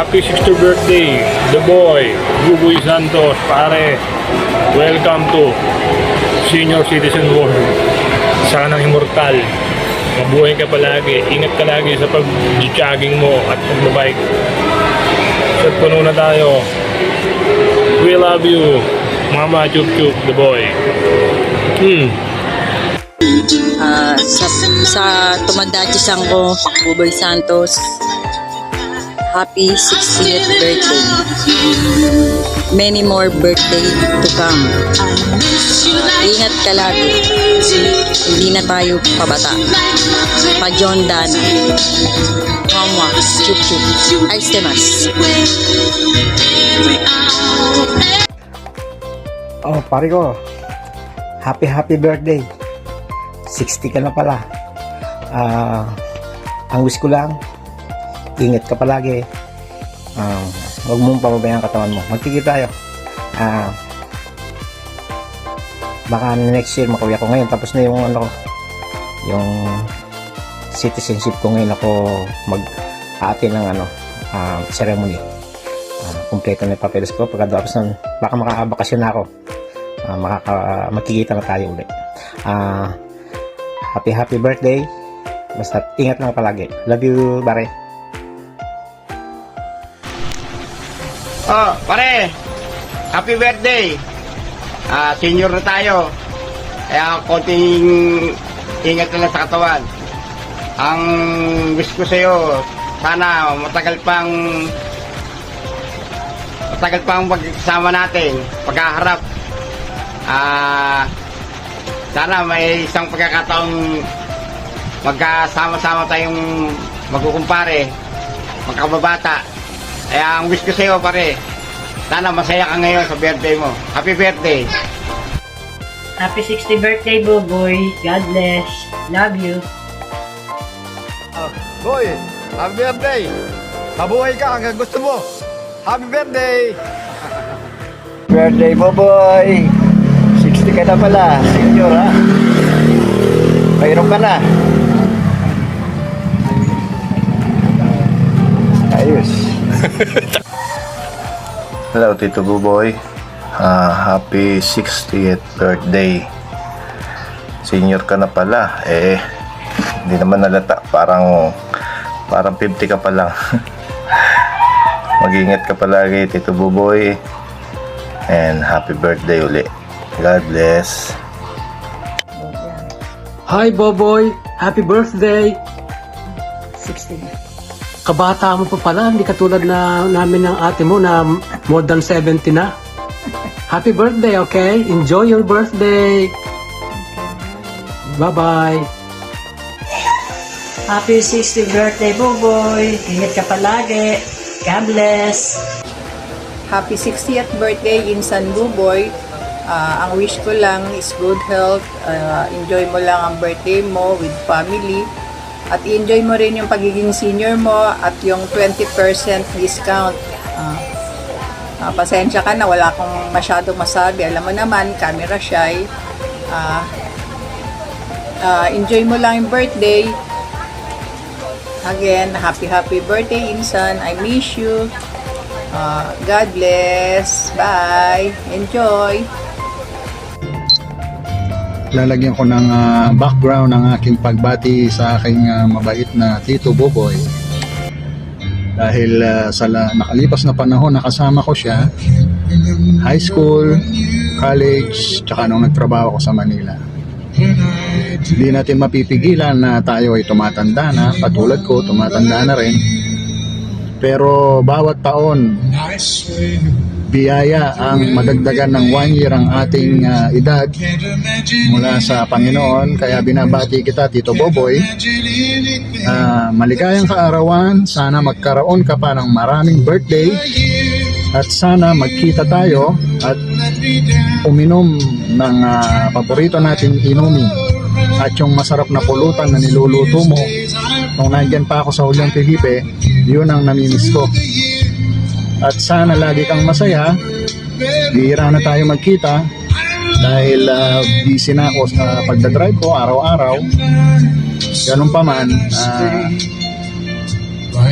Happy 60th birthday, the boy, Buboy Santos, pare. Welcome to Senior Citizen World. Sanang immortal. Mabuhay ka palagi. Ingat ka lagi sa pag-jogging mo at pag-bike. Set puno na tayo. We love you, Mama Chup Chup, the boy. Sa tumandachisang ko, Buboy Santos, happy 60th birthday. Many more birthday to come. Ingat ka lagi. Hindi na tayo pabata. Pa John Dan. Mama, chup chup. Ay, stemas. Oh, pare ko. Happy birthday. 60 ka na pala. Ang wish ko lang, ingat ka palagi. Huwag mong pababayaan katawan mo. Magtigil tayo. Baka next year makauwi ako. Ngayon tapos na yung yung citizenship ko. Ngayon ako mag-aatin ng ceremony. Kompleto na yung papeles ko. Pagkatapos nun, baka makakabakasyon na ako. Magkikita na tayo ulit. Happy birthday. Basta ingat lang palagi. Love you, pare. Oh, pare. Happy birthday. Senior na tayo. Kaya konting ingat na lang sa katawan. Ang wish ko sa'yo, sana matagal pang magsama natin pagkaharap. Sana may isang pagkakataong magkasama-sama tayong magkukumpare, magkakababata. Kaya ang wish ko sa'yo, pare, sana masaya ka ngayon sa birthday mo. Happy birthday! Happy 60th birthday, Buboy. God bless. Love you. Boy, happy birthday! Mabuhay ka hanggang gusto mo! Happy birthday! Birthday mo, boy. 60 ka na pala. Senior, ha? Mayroon ka na. Ayos. Hello, Tito Buboy. Happy 60th birthday. Senior ka na pala. Hindi naman nalata. Parang 50 ka pa lang. Mag-ingat ka palagi, Tito Buboy. And happy birthday uli. God bless. Hi, Boboy! Happy birthday! 60 na. Kabata mo pa pala, hindi katulad na namin ng ate mo na more than 70 na. Happy birthday, okay? Enjoy your birthday! Bye-bye! Happy 60th birthday, Buboy. Ingat ka palagi. God bless. Happy 60th birthday, Insan Buboy. Ang wish ko lang is good health. Enjoy mo lang ang birthday mo with family. At enjoy mo rin yung pagiging senior mo at yung 20% discount. Pasensya ka na, wala akong masyadong masabi. Alam mo naman, camera shy. Enjoy mo lang yung birthday. Again, happy birthday, Insan. I miss you. God bless. Bye. Enjoy. Lalagyan ko ng background ng aking pagbati sa aking mabait na Tito Buboy. Dahil sa nakalipas na panahon nakasama ko siya, high school, college, tsaka nung nagtrabaho ko sa Manila. Hindi natin mapipigilan na tayo ay tumatanda na, katulad ko, tumatanda na rin. Pero bawat taon, biyaya ang madagdagan ng 1 year ang ating edad mula sa Panginoon. Kaya binabati kita, Tito Boboy. Maligayang kaarawan. Sana magkaroon ka pa ng maraming birthday. At sana magkita tayo at uminom ng paborito nating inumin. At yung masarap na pulutan na niluluto mo nung nandyan pa ako sa Julian Felipe, yun ang namimiss ko. At sana lagi kang masaya. Bihira na tayo magkita dahil busy na ako sa pagdadrive ko araw-araw. Ganun pa man,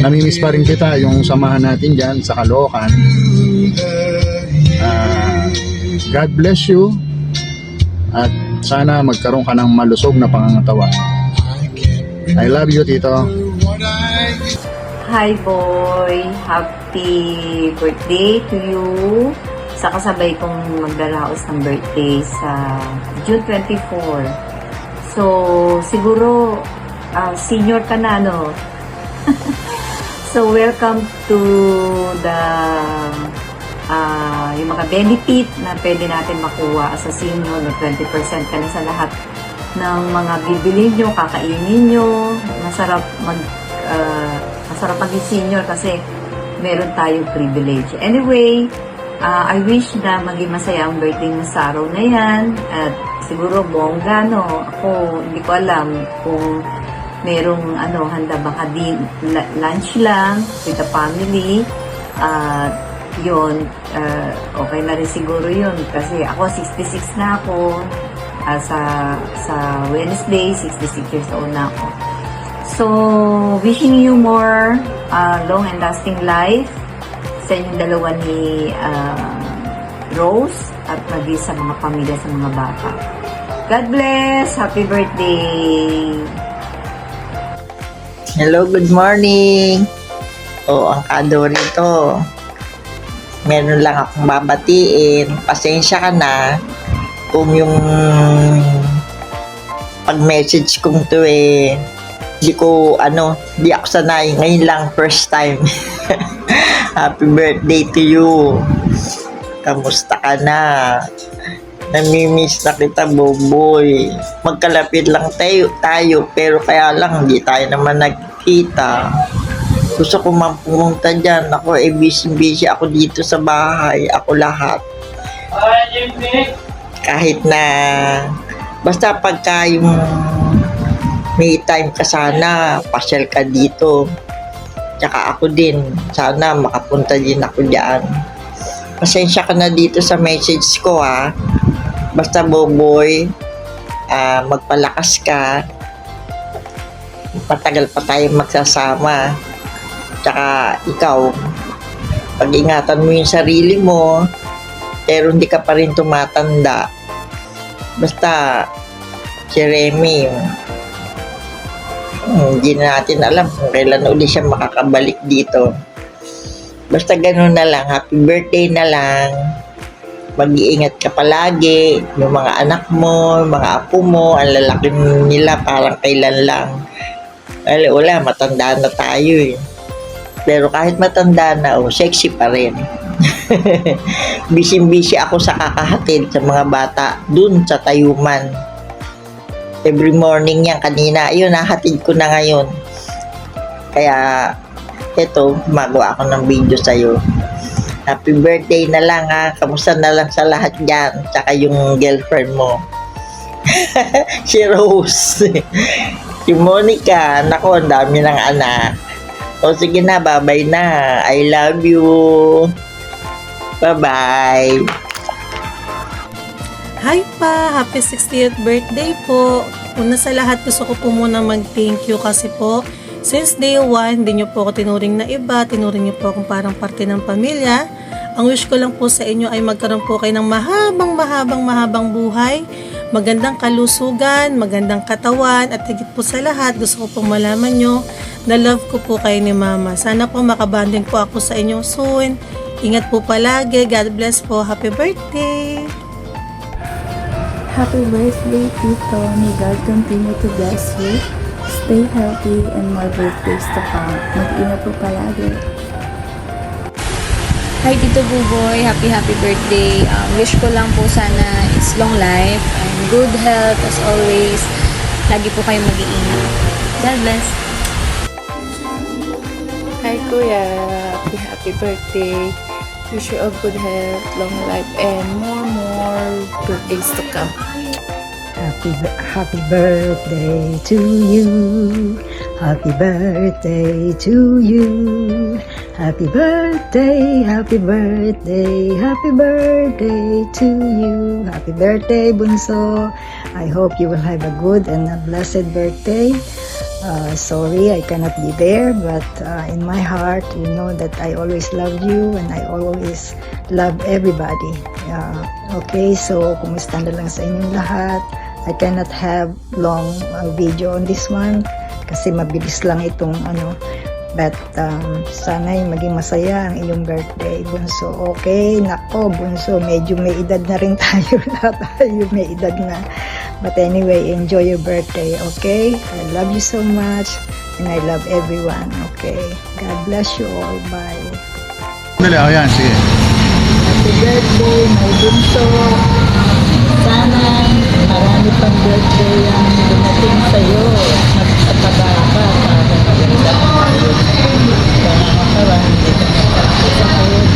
namimiss pa rin kita, yung samahan natin dyan sa Caloocan. God bless you at sana magkaroon ka ng malusog na pangangatawan. I love you, Tito. Hi boy! Happy birthday to you! Sa kasabay kong magdaraos ng birthday sa June 24. So, siguro senior ka na, no? So, welcome to the yung mga benefit na pwede natin makuha as a senior, na 20% ka na sa lahat ng mga bibili nyo, kakainin nyo. Masarap maging senior kasi meron tayong privilege. Anyway, I wish na maging masaya ang birthday mo sa araw na yan. At siguro bongga, no? Ako, hindi ko alam kung merong handa baka lunch lang with the family. Yun, okay na rin siguro yun. Kasi ako, 66 na ako. Sa Wednesday, 66 years old na ako. So, wishing you more long and lasting life sa inyong dalawa ni Rose at maging sa mga pamilya, sa mga bata. God bless! Happy birthday! Hello, good morning! Ang kado rito. Meron lang akong babatiin. Pasensya ka na kung yung pag-message kong to di ako sanay. Ngayon lang, first time. Happy birthday to you. Kamusta ka na? Namimiss na kita, Boboy. Magkalapit lang tayo pero kaya lang hindi tayo naman nagkita. Gusto ko man pumunta dyan. Ako, busy ako dito sa bahay. Ako lahat. Kahit na basta pagka yung may time ka, sana pasyal ka dito. Tsaka ako din, sana makapunta din ako dyan. Pasensya ka na dito sa message ko, ha. Basta, Boboy, magpalakas ka. Patagal pa tayo magsasama. Tsaka ikaw, pag-ingatan mo yung sarili mo, pero hindi ka pa rin tumatanda. Basta, si Remy, hindi na natin alam kung kailan ulit siya makakabalik dito. Basta ganun na lang, happy birthday na lang. Mag-iingat ka palagi, yung mga anak mo, mga apo mo, ang lalaki nila parang kailan lang. Wala, matanda na tayo Pero kahit matanda na, sexy pa rin. Busy ako sa kakahatid sa mga bata dun sa Tayuman. Every morning yan kanina. Ayun, nahatid ko na ngayon. Kaya, eto, magawa ako ng video sa'yo. Happy birthday na lang, ha. Kamusta na lang sa lahat dyan. Tsaka yung girlfriend mo. Si Rose. Si Monica. Naku, ang dami ng anak. O sige na, bye-bye na. I love you. Bye-bye. Hi pa! Happy 60th birthday po! Una sa lahat, gusto ko po muna mag-thank you kasi po, since day 1, hindi nyo po ako tinuring na iba, tinuring nyo po akong parang parte ng pamilya. Ang wish ko lang po sa inyo ay magkaroon po kayo ng mahabang buhay, magandang kalusugan, magandang katawan, at higit po sa lahat, gusto ko pong malaman nyo na love ko po kayo ni Mama. Sana po makabanding po ako sa inyo soon. Ingat po palagi. God bless po. Happy birthday! Happy birthday, Tito. May God continue to bless you. Stay healthy and more birthdays to come. Mag-ingat po palagi. Hi, Tito Buboy. Happy birthday. Wish ko lang po sana is long life and good health as always. Lagi po kayo mag-iingat. God bless. Hi, Kuya. Happy birthday. Wish you all good health, long life, and more birthdays to come. Happy birthday to you. Happy birthday to you. Happy birthday, happy birthday, happy birthday to you. Happy birthday, Bunso. I hope you will have a good and a blessed birthday. Sorry, I cannot be there, but in my heart, you know that I always love you and I always love everybody. Okay, so kumusta na lang sa inyong lahat. I cannot have long video on this one kasi mabilis lang itong ano. But sana'y maging masaya ang iyong birthday, Bunso. Okay, nako, Bunso, medyo may edad na rin tayo. Lahat tayo may edad na. But anyway, enjoy your birthday, okay? I love you so much and I love everyone, okay? God bless you all. Bye. Dali, ayan, sige. Happy birthday, my bunso. Sana marami pang birthday ang dumating sa'yo. Magpataba ka para maganda tayo. Pangangatawan, hindi ka magpapasakot.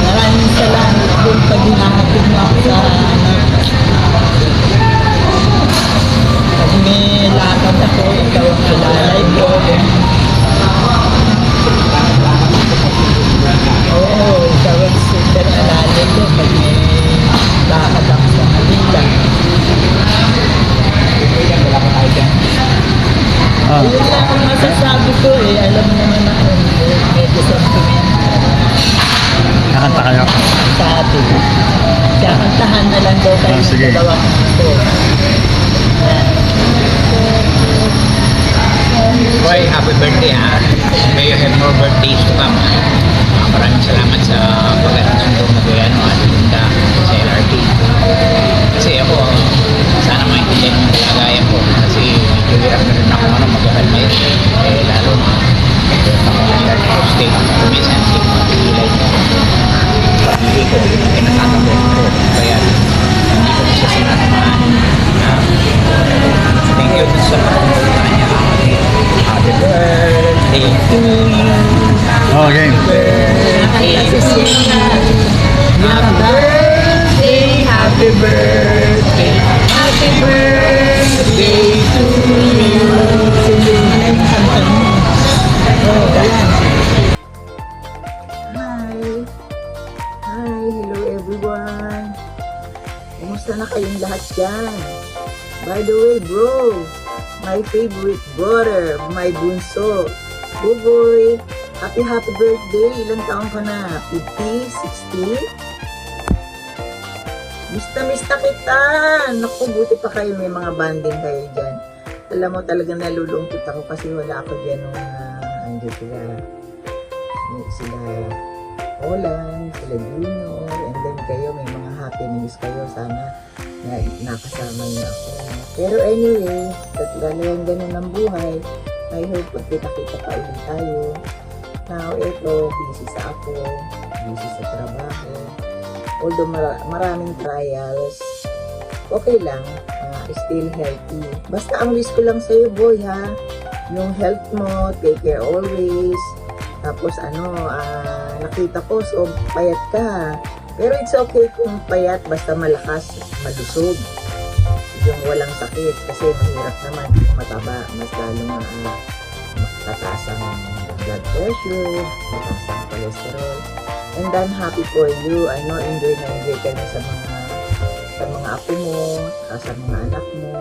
Maraming salamat kung pag hinahatid mo ako sa anak. Pag may lakad ako, ikaw ang alalay ko. Oo, ikaw ang super alalay ko pag may lakad ako sa kanila. Ayun lang ang masasabi ko eh. Alam naman ako, medyo sentimental. Nakanta kayo. Sabi. Kakantahan na lang daw kayo ng sige. dalawa ko. Boy, happy birthday ha. May you have more birthdays to come. Maraming salamat sa pag-atundong na kuya no, at Linda sa LRT. Kasi ako, sana maintindihan yung kalagayan ko. Kasi medyo hirap na rin ako mag-helmet. Eh, lalo na ako ng LRT state. Minsan, hindi ko mapilay mo. Pag-ibig ko, ay natatakot ko. Kaya, hindi ko siya sinatamaan. Thank you sa pagpunta niya. Happy birthday to you. Okay. Happy birthday, happy birthday to you. Hi, hello everyone. Kumusta na kayong lahat dyan? By the way, bro, my favorite brother, my bunso, Buboy, happy birthday. Ilang taon ka na? 50? 60? Mista kita! Naku, buti pa kayo, may mga banding kayo dyan. Alam mo, talagang nalulungkot ako kasi wala ako dyan nung andyan sila Olan, sila Junior, and then kayo, may mga happenings kayo. Sana na nakasama niyo ako. Pero anyway, talagang ganun ang buhay. I hope magkita-kita pa ulit tayo. Now, ito, busy ako, busy sa trabaho. Although maraming trials, okay lang, still healthy. Basta ang wish ko lang sa'yo, boy, ha? Yung health mo, take care always. Tapos nakita ko, so payat ka. Pero it's okay kung payat, basta malakas, malusog. Yung walang sakit, kasi mahirap naman kung mataba, mas lalong tataas ang blood pressure, tataas ang cholesterol. And I'm happy for you. I know, enjoy ka na sa mga apo mo, sa mga anak mo.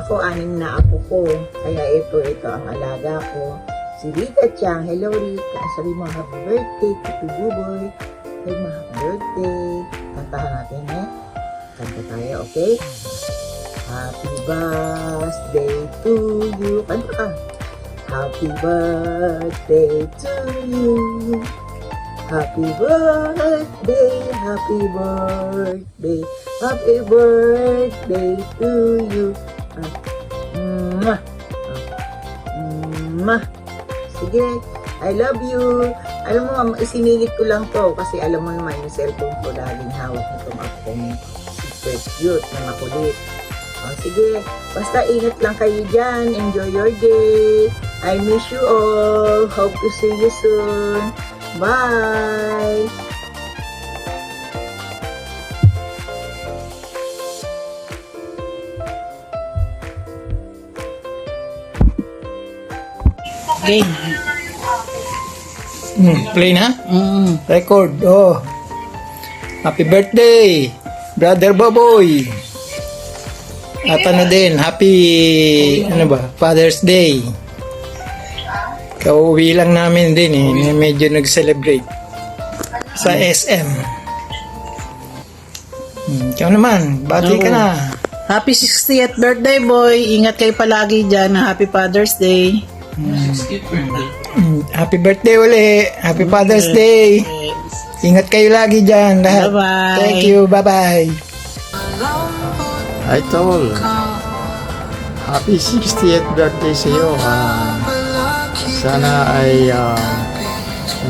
Ako, 6 na apo ko. Kaya ito ang alaga ko. Si Rika Chang. Hello, Rika. Sabi mo, happy birthday to Buboy. Sabi mo, happy birthday. Kantahan natin, eh. Kanta tayo, okay? Happy birthday to you. Kanta ka. Happy birthday to you. Happy birthday, happy birthday, happy birthday to you. Sige, I love you. Alam mo, isinilip ko lang to kasi alam mo naman yung cellphone ko laging hawak nitong akong secret cute na makulit. Sige, basta ingat lang kayo dyan. Enjoy your day. I miss you all. Hope to see you soon. Bye! Play na? Record. Oh. Happy birthday, Brother Boboy. At ano din, happy Father's Day. Kauwi lang namin din medyo nag-celebrate sa SM. Ikaw naman, bati ka na. Happy 60th birthday, boy. Ingat kayo palagi dyan. Happy Father's Day. Happy birthday uli. Happy Father's Day. Ingat kayo lagi dyan lahat. Bye-bye. Thank you. Bye-bye. Hi, Tol. Happy 60th birthday sa iyo. Sana ay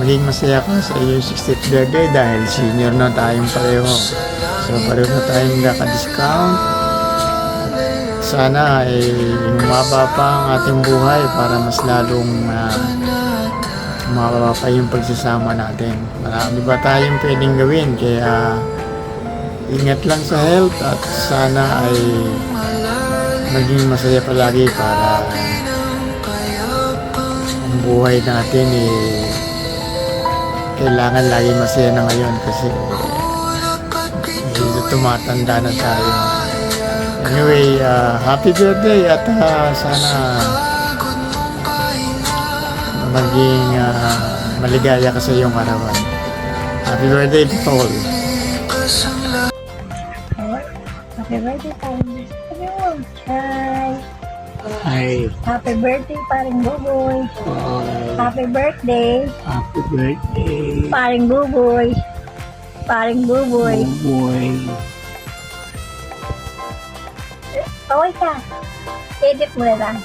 maging masaya ka sa iyong 60th birthday dahil senior na tayong pareho. So, pareho na tayong naka-discount. Sana ay umaba pa ang ating buhay para mas lalong umaba pa yung pagsasama natin. Marami pa tayong pwedeng gawin kaya ingat lang sa health at sana ay maging masaya palagi para ang buhay natin kailangan lagi masaya na ngayon kasi medyo tumatanda na tayo. Anyway, happy birthday at sana maging maligaya ka sa iyong arawan. Happy birthday, Paul. Happy birthday, paring. Hi. Hi. Happy birthday, paring Buboy. Happy birthday. Happy birthday. Paring Buboy. Paring Buboy. Boy. Okay ka. Edit mo na lang.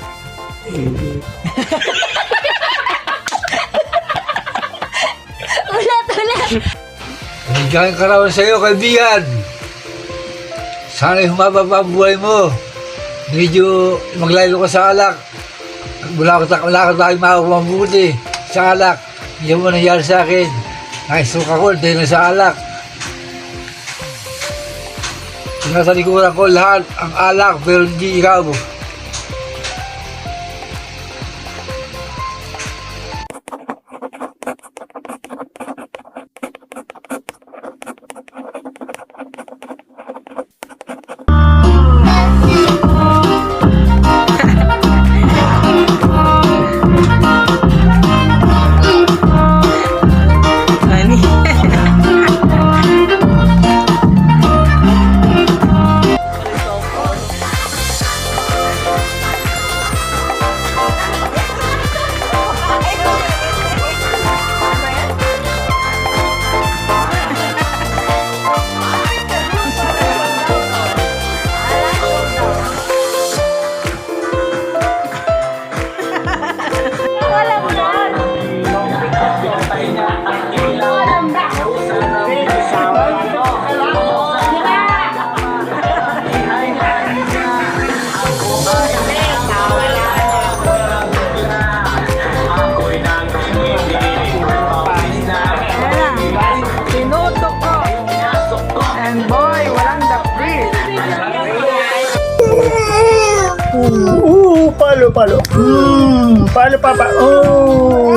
Ulat. Hanggang karawan sa iyo, kaibigan. Sana'y humaba pa ang buhay mo. Medyo maglaylo ka sa alak. Wala ka tayong makakuha mabuti sa alak. Yan mo nangyari sa akin. Nakisuka ko dahil na sa alak. Nasa likuran ko lahat ang alak pero hindi ikaw. Palo. Palo, papa. Oh.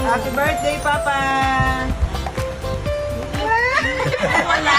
Happy birthday, Papa! Wala.